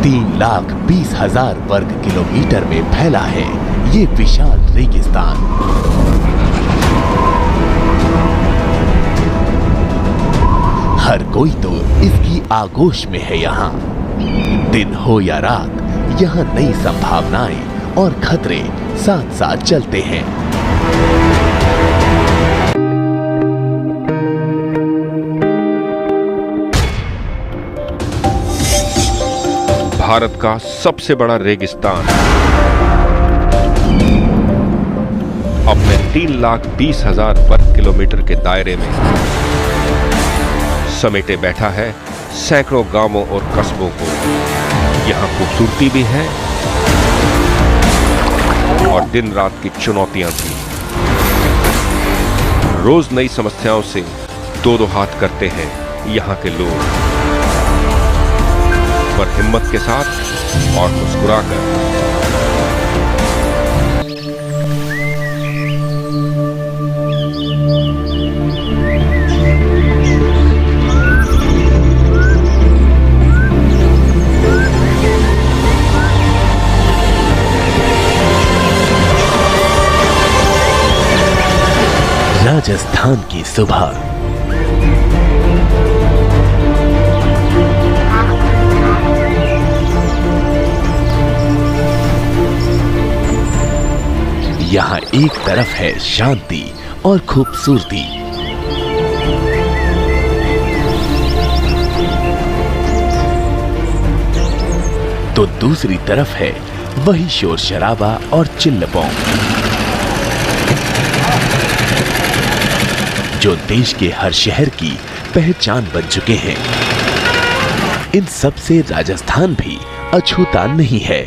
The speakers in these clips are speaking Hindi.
3,20,000 वर्ग किलोमीटर में फैला है ये विशाल रेगिस्तान। हर कोई तो इसकी आगोश में है यहाँ। दिन हो या रात यहाँ नई संभावनाएं और खतरे साथ साथ चलते हैं। भारत का सबसे बड़ा रेगिस्तान अपने 3,20,000 वर्ग किलोमीटर के दायरे में समेटे बैठा है सैकड़ों गांवों और कस्बों को। यहाँ खूबसूरती भी है और दिन रात की चुनौतियां भी। रोज नई समस्याओं से दो हाथ करते हैं यहाँ के लोग, पर हिम्मत के साथ और मुस्कुराकर। राजस्थान की सुबह। यहाँ एक तरफ है शांति और खूबसूरती, तो दूसरी तरफ है वही शोर शराबा और चिल्लपों जो देश के हर शहर की पहचान बन चुके हैं। इन सब से राजस्थान भी अछूता नहीं है।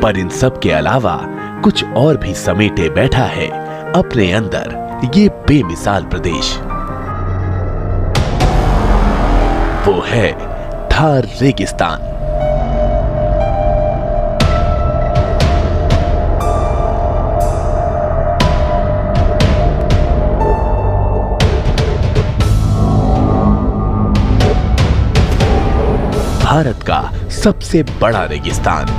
पर इन सब के अलावा कुछ और भी समेटे बैठा है अपने अंदर ये बेमिसाल प्रदेश। वो है थार रेगिस्तान। भारत का सबसे बड़ा रेगिस्तान।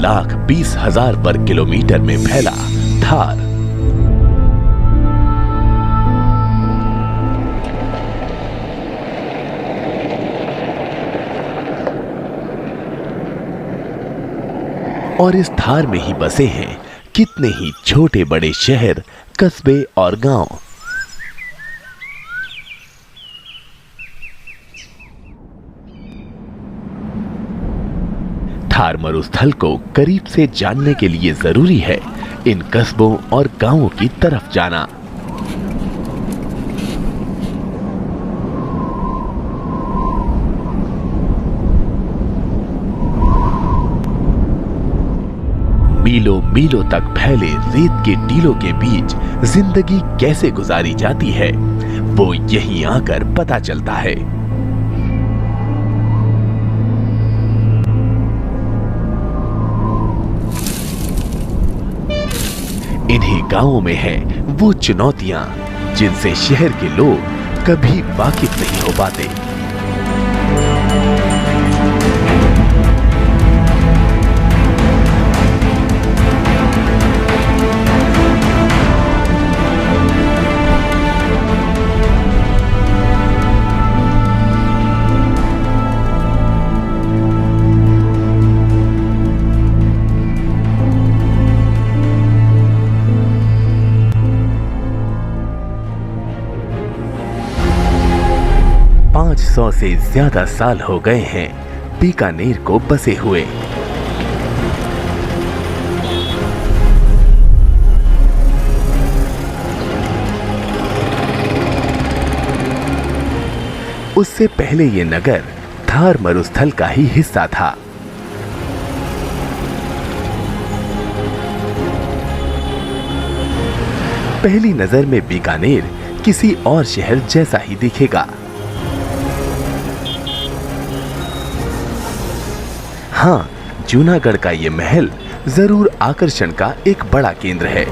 लाख 20,000 वर्ग किलोमीटर में फैला थार और इस थार में ही बसे हैं कितने ही छोटे बड़े शहर, कस्बे और गांव। थार मरुस्थल को करीब से जानने के लिए जरूरी है इन कस्बों और गांवों की तरफ जाना। मीलों मीलों तक फैले रेत के टीलों के बीच जिंदगी कैसे गुजारी जाती है वो यहीं आकर पता चलता है। इन्हीं गांवों में हैं वो चुनौतियां जिनसे शहर के लोग कभी वाकिफ नहीं हो पाते। सौ से ज्यादा साल हो गए हैं बीकानेर को बसे हुए। उससे पहले ये नगर थार मरुस्थल का ही हिस्सा था। पहली नजर में बीकानेर किसी और शहर जैसा ही दिखेगा। हाँ, जूनागढ़ का ये महल जरूर आकर्षण का एक बड़ा केंद्र है।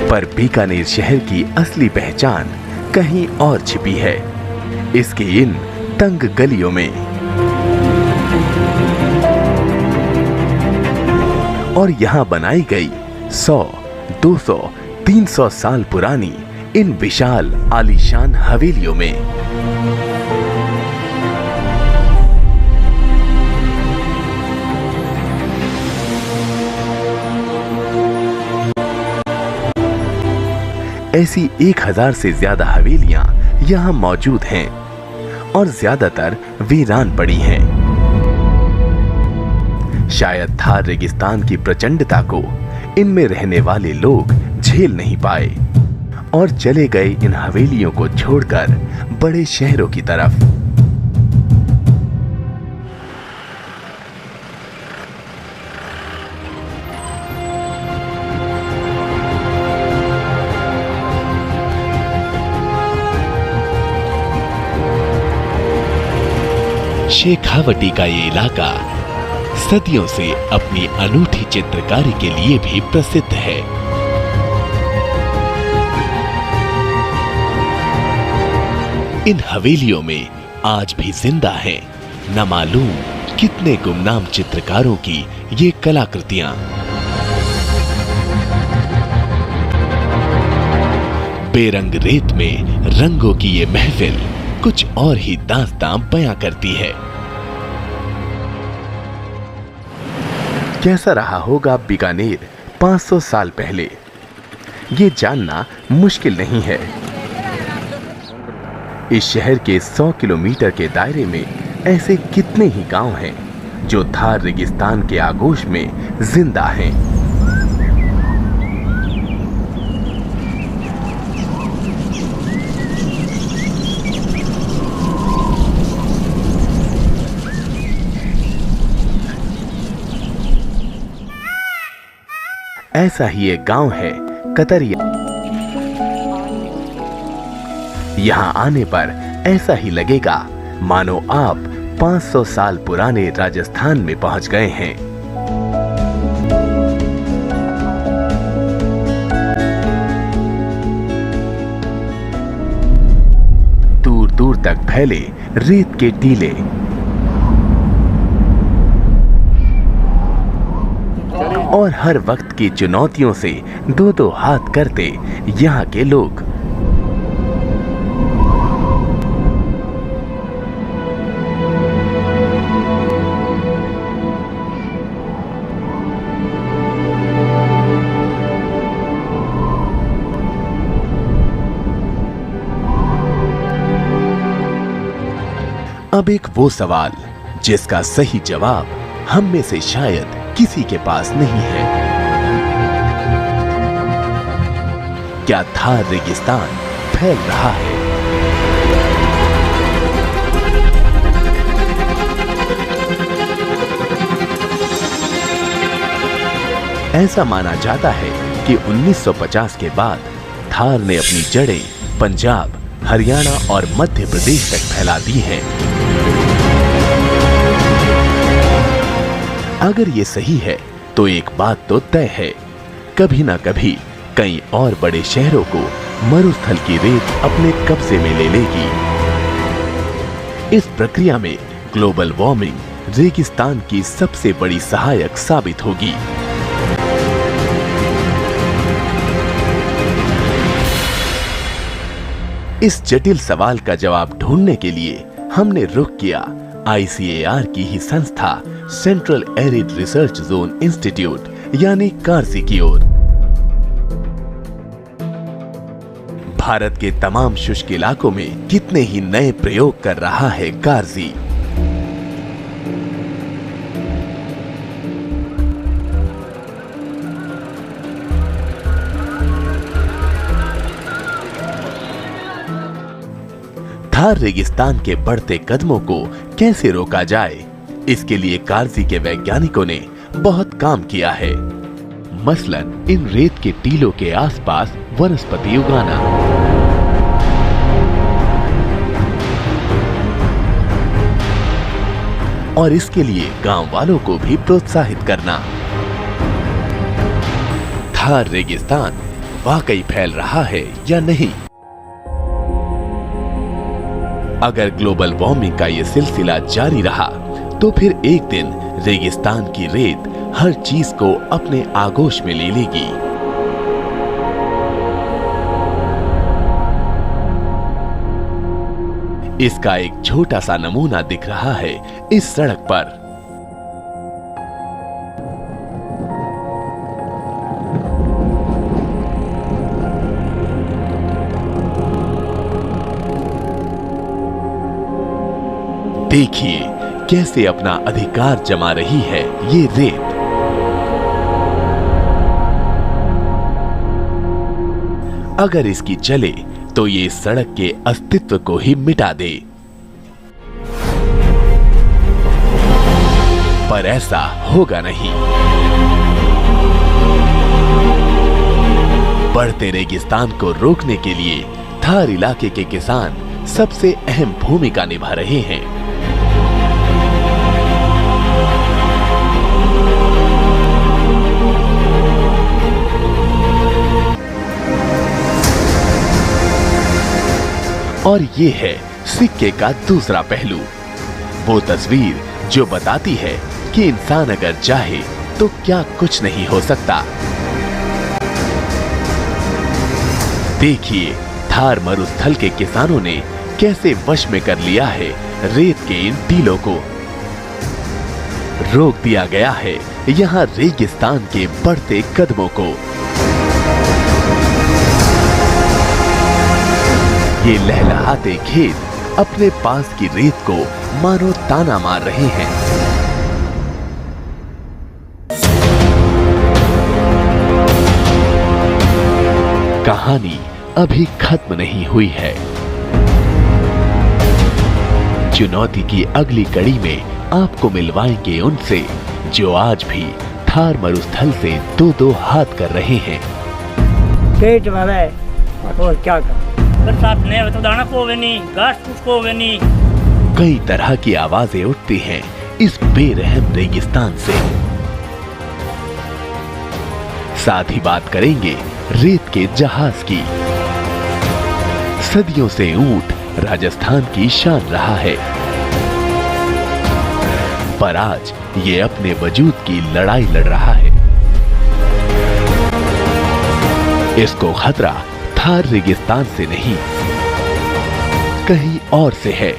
पर बीकानेर शहर की असली पहचान कहीं और छिपी है, इसके इन तंग गलियों में। और यहां बनाई गई 100, 200, 300 साल पुरानी इन विशाल आलीशान हवेलियों में। ऐसी 1000 से ज्यादा हवेलियां यहां मौजूद हैं और ज्यादातर वीरान पड़ी हैं। शायद थार रेगिस्तान की प्रचंडता को इनमें रहने वाले लोग झेल नहीं पाए और चले गए इन हवेलियों को छोड़कर बड़े शहरों की तरफ। शेखावटी का ये इलाका सदियों से अपनी अनूठी चित्रकारी के लिए भी प्रसिद्ध है। इन हवेलियों में आज भी जिंदा हैं न मालूम कितने गुमनाम चित्रकारों की ये कलाकृतियां। बेरंग रेत में रंगों की ये महफिल कुछ और ही दास्तां बयां करती है। कैसा रहा होगा बीकानेर 500 साल पहले, ये जानना मुश्किल नहीं है। इस शहर के 100 किलोमीटर के दायरे में ऐसे कितने ही गांव हैं जो थार रेगिस्तान के आगोश में जिंदा हैं। ऐसा ही एक गांव है कतरिया। यहां आने पर ऐसा ही लगेगा मानो आप 500 साल पुराने राजस्थान में पहुंच गए हैं। दूर दूर तक फैले रेत के टीले, और हर वक्त की चुनौतियों से दो दो हाथ करते यहाँ के लोग। अब एक वो सवाल जिसका सही जवाब हम में से शायद किसी के पास नहीं है। क्या थार रेगिस्तान फैल रहा है? ऐसा माना जाता है कि 1950 के बाद थार ने अपनी जड़ें पंजाब, हरियाणा और मध्य प्रदेश तक फैला दी हैं। अगर ये सही है तो एक बात तो तय है, कभी ना कभी कई और बड़े शहरों को मरुस्थल की रेत अपने कब्जे में ले लेगी। इस प्रक्रिया में ग्लोबल वार्मिंग रेगिस्तान की सबसे बड़ी सहायक साबित होगी। इस जटिल सवाल का जवाब ढूंढने के लिए हमने रुख किया ICAR की ही संस्था central arid research zone institute यानी कार्जी की ओर। भारत के तमाम शुष्क इलाकों में कितने ही नए प्रयोग कर रहा है कार्जी। थार रेगिस्तान के बढ़ते कदमों को कैसे रोका जाए, इसके लिए कार्जी के वैज्ञानिकों ने बहुत काम किया है। मसलन इन रेत के टीलों के आसपास वनस्पति उगाना, और इसके लिए गांव वालों को भी प्रोत्साहित करना। थार रेगिस्तान वाकई फैल रहा है या नहीं? अगर ग्लोबल वार्मिंग का ये सिलसिला जारी रहा तो फिर एक दिन रेगिस्तान की रेत हर चीज को अपने आगोश में ले लेगी। इसका एक छोटा सा नमूना दिख रहा है इस सड़क पर। देखिए कैसे अपना अधिकार जमा रही है ये रेत। अगर इसकी चले तो ये सड़क के अस्तित्व को ही मिटा दे। पर ऐसा होगा नहीं। बढ़ते रेगिस्तान को रोकने के लिए थार इलाके के किसान सबसे अहम भूमिका निभा रहे हैं। और ये है सिक्के का दूसरा पहलू, वो तस्वीर जो बताती है कि इंसान अगर चाहे तो क्या कुछ नहीं हो सकता। देखिए थार मरुस्थल के किसानों ने कैसे वश में कर लिया है रेत के इन टीलों को। रोक दिया गया है यहाँ रेगिस्तान के बढ़ते कदमों को। ये लहलहाते खेत अपने पास की रेत को मानो ताना मार रहे हैं। कहानी अभी खत्म नहीं हुई है। चुनौती की अगली कड़ी में आपको मिलवाएंगे उनसे जो आज भी थार मरुस्थल से दो हाथ कर रहे हैं। पेट भरे और क्या कर, बरसात नहीं तो दाना पोवे नहीं, घास फूस पोवे नहीं। कई तरह की आवाजें उठती हैं इस बेरहम रेगिस्तान से। साथ ही बात करेंगे रेत के जहाज की। सदियों से ऊंट राजस्थान की शान रहा है, पर आज ये अपने वजूद की लड़ाई लड़ रहा है। इसको खतरा थार रेगिस्तान से नहीं, कहीं और से है।